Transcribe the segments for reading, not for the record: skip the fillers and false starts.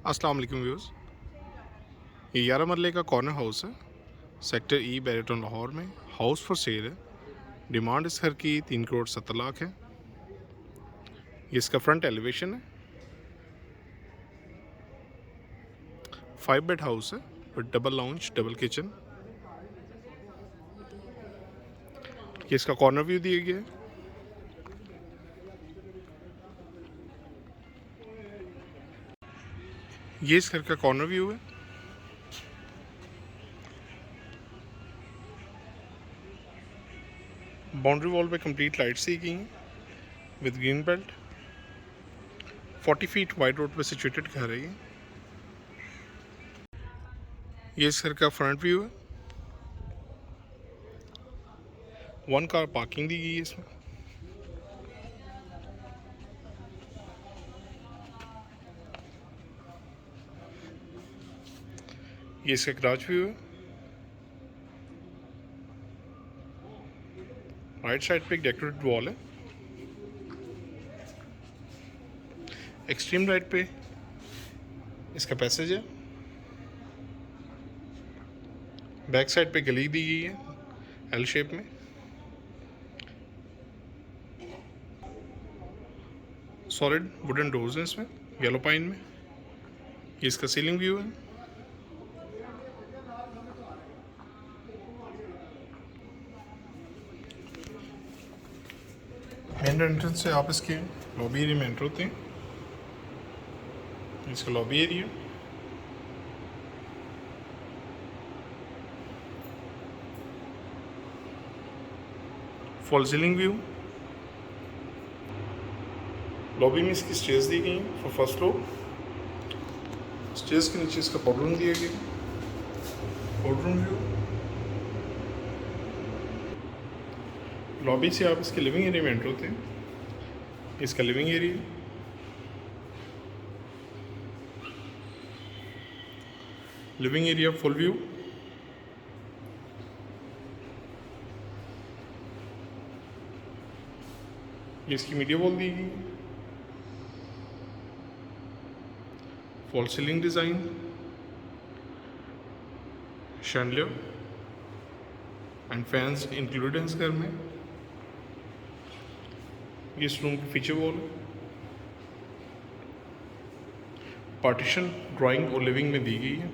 अस्सलाम वालेकुम व्यूअर्स। ये 11 मरले का कॉर्नर हाउस है, सेक्टर ई बैरिटन लाहौर में। हाउस फॉर सेल है। डिमांड इस घर की 3 करोड़ 70 लाख है। ये इसका फ्रंट एलिवेशन है। 5 बेड हाउस है with double lounge double kitchen. ये इसका कॉर्नर व्यू दिया गया है। ये इस घर का कॉर्नर व्यू है। बाउंड्री वॉल पे कंप्लीट लाइट्स दी गई हैं with green belt. 40 feet wide road पे सिचुएटेड घर है ये इस घर का फ्रंट व्यू है। 1 कार पार्किंग दी गई है इसमें। ये इसका गराज व्यू है। राइट साइड पे एक डेकोरेटेड वॉल है। एक्सट्रीम राइट पे इसका पैसेज है। बैक साइड पे गली दी गई है एल शेप में। सॉलिड वुडन डोर्स हैं इसमें येलो पाइन में। ये इसका सीलिंग व्यू है। मेन एंट्रेंस से आप इसके लॉबी एरिया में एंटर होते हैं। इसका lobby area. Fall ceiling view. Lobby में इसकी स्टेयर्स दी गई हैं फॉर फर्स्ट फ्लोर। स्टेयर्स के नीचे इसका पाउडर रूम दिया गया। Powder room view. लॉबी से आप इसके लिविंग एरिया में एंटर होते हैं। इसका living area. Living area full view. ये इसकी मीडिया वॉल दी गई। Fall ceiling design chandelier and fans included हैं इस घर में। ये इस रूम की फीचर वॉल। पार्टीशन ड्राइंग और लिविंग में दी गई है।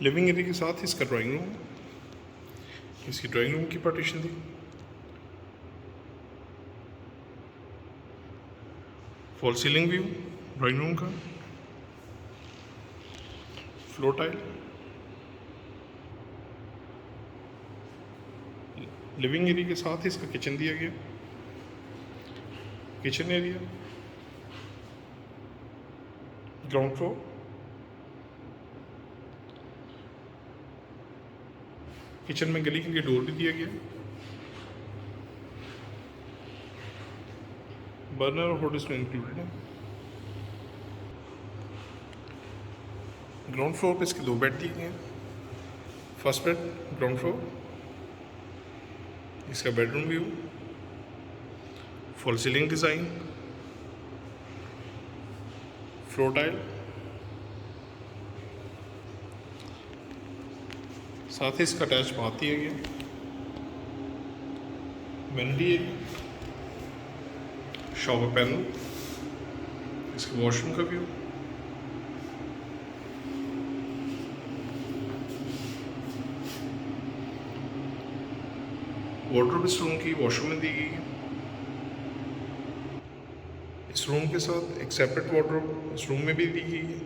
लिविंग एरिया के साथ इसका ड्राइंग रूम। इसकी ड्राइंग रूम की पार्टीशन दी। Fall ceiling view drawing room का। Floor tile. लिविंग एरिया के साथ ही इसका किचन दिया गया। Kitchen area. Ground floor. Kitchen में गली के लिए डोर भी दिया गया। बर्नर और हॉट इसमें इंक्लूडेड है। ग्राउंड फ्लोर पे इसके 2 बेड दिए गए हैं। First bed ground floor. इसका bedroom view. Fall ceiling design. Floor tile. साथ ही इसका अटैच बाथ दिया गया। Vanity area. Shower panel. इसके वॉशरूम का व्यू। वार्डरोब इस रूम की वॉशरूम में दी गई है। इस रूम के साथ एक सेपरेट वार्डरोब इस रूम में भी दी गई है।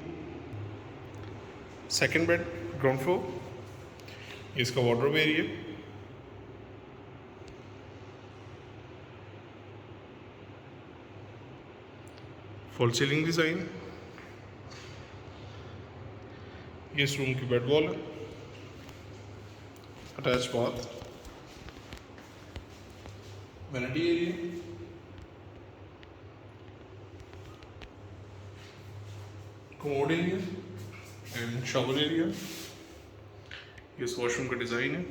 Second bed ground floor. इसका wardrobe area. Fall ceiling design. ये इस रूम की बेड वॉल है। Attach bath. Vanity area. Commode area and shower area. ये इस वॉशरूम का डिज़ाइन है।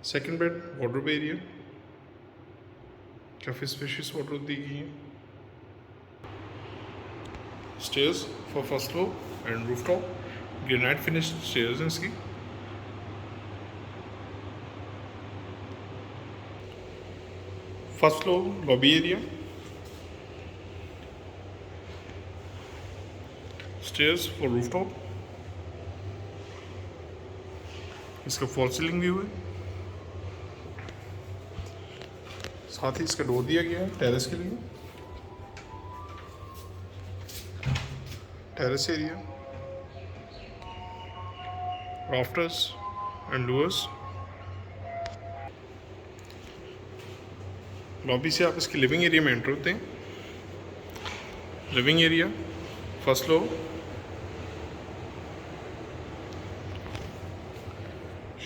Second bed wardrobe area. काफ़ी स्पेशियस वार्डरोब दी गई है। Stairs for first floor and rooftop, granite finish stairs हैं इसकी। First floor lobby area, stairs for rooftop, इसका फॉल सीलिंग व्यू है, साथ ही इसका डोर दिया गया है टेरेस के लिए। Terrace area, rafters and louvres. Lobby से आप इसके लिविंग एरिया में एंटर होते हैं। Living area first floor,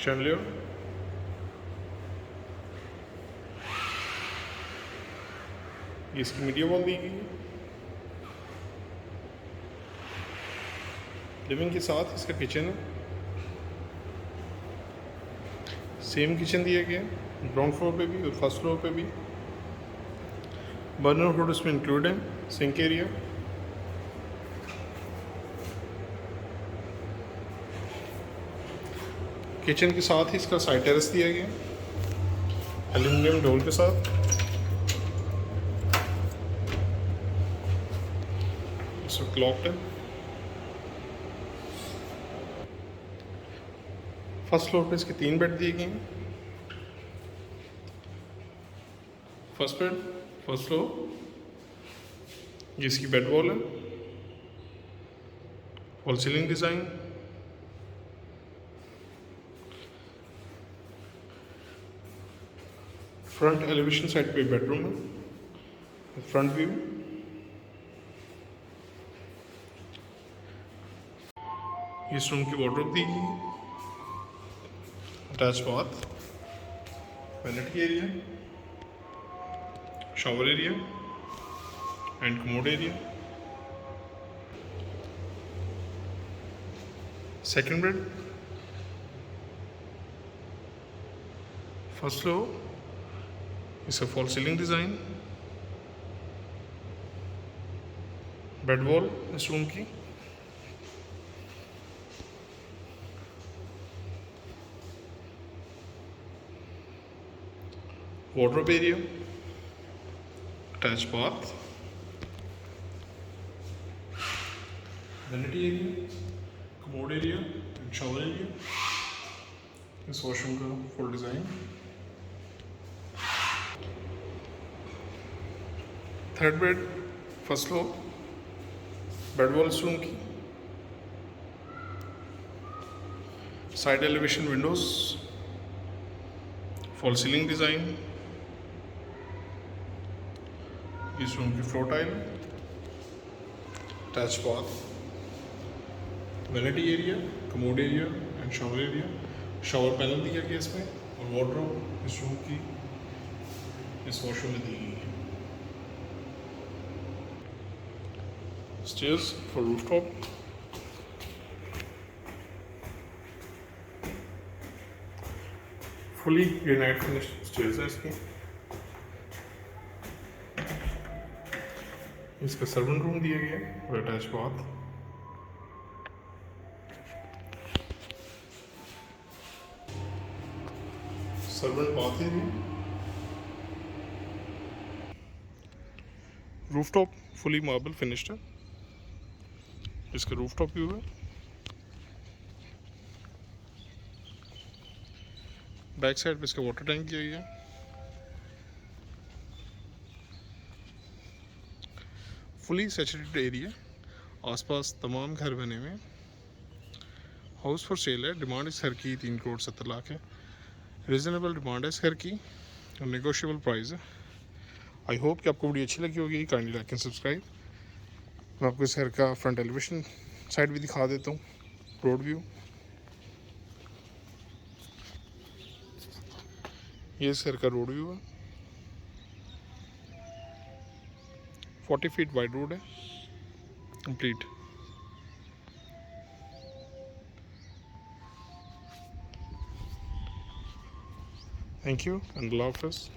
chandelier, ये इसकी मीडिया वॉल दी गई है। लिविंग के साथ इसका किचन है, सेम किचन दिया गया है ग्राउंड फ्लोर पे भी और फर्स्ट फ्लोर पे भी। बर्नर हुड इसमें इंक्लूड है, सिंक एरिया, किचन के साथ ही इसका साइड टेरेस दिया गया एल्यूमिनियम डोर के साथ। इसमें क्लॉक्ड है। फर्स्ट फ्लोर पे इसके 3 बेड दिए गए हैं। फर्स्ट बेड फर्स्ट फ्लोर, जिसकी बेड वॉल है, fall ceiling design, front elevation side पे बेडरूम है, फ्रंट व्यू। इस रूम की वार्डरोब दी गई है, attach bath, vanity area, shower area and commode area. Second bed first floor, इसका fall ceiling design, bed wall इस रूम की, wardrobe area, attach bath, vanity area, commode area and shower area. इस washroom का full design. Third bed first floor, bed wall इस room की, side elevation Windows, fall ceiling design, इस room की floor tile, attach bath, vanity area, commode area and shower area. Shower panel दिया गया इसमें और वार्डरोब इस रूम की इस वॉशरूम में दी गई है। Stairs for rooftop, fully granite finish stairs है इसकी। इसका सर्वेंट रूम दिया गया है और attach bath. Servant bath area, rooftop fully marble finished है, इसका रूफटॉप व्यू है। बैक साइड पे इसका वाटर टैंक दिया गया है। फुली सैचुरेटेड एरिया, आसपास तमाम घर बने हुए हैं। हाउस फॉर सेल है, डिमांड इस घर की 3,70,00,000 है। रीज़नेबल डिमांड है इस घर की और नेगोशिएबल प्राइस है। आई होप कि आपको वीडियो अच्छी लगी होगी। Kindly like and subscribe. मैं आपको इस घर का फ्रंट एलिवेशन साइड भी दिखा देता हूँ, रोड व्यू। ये इस घर का रोड व्यू है, 40 फीट वाइड रोड है, कंप्लीट। थैंक यू एंड अल्लाह हाफ़िज़।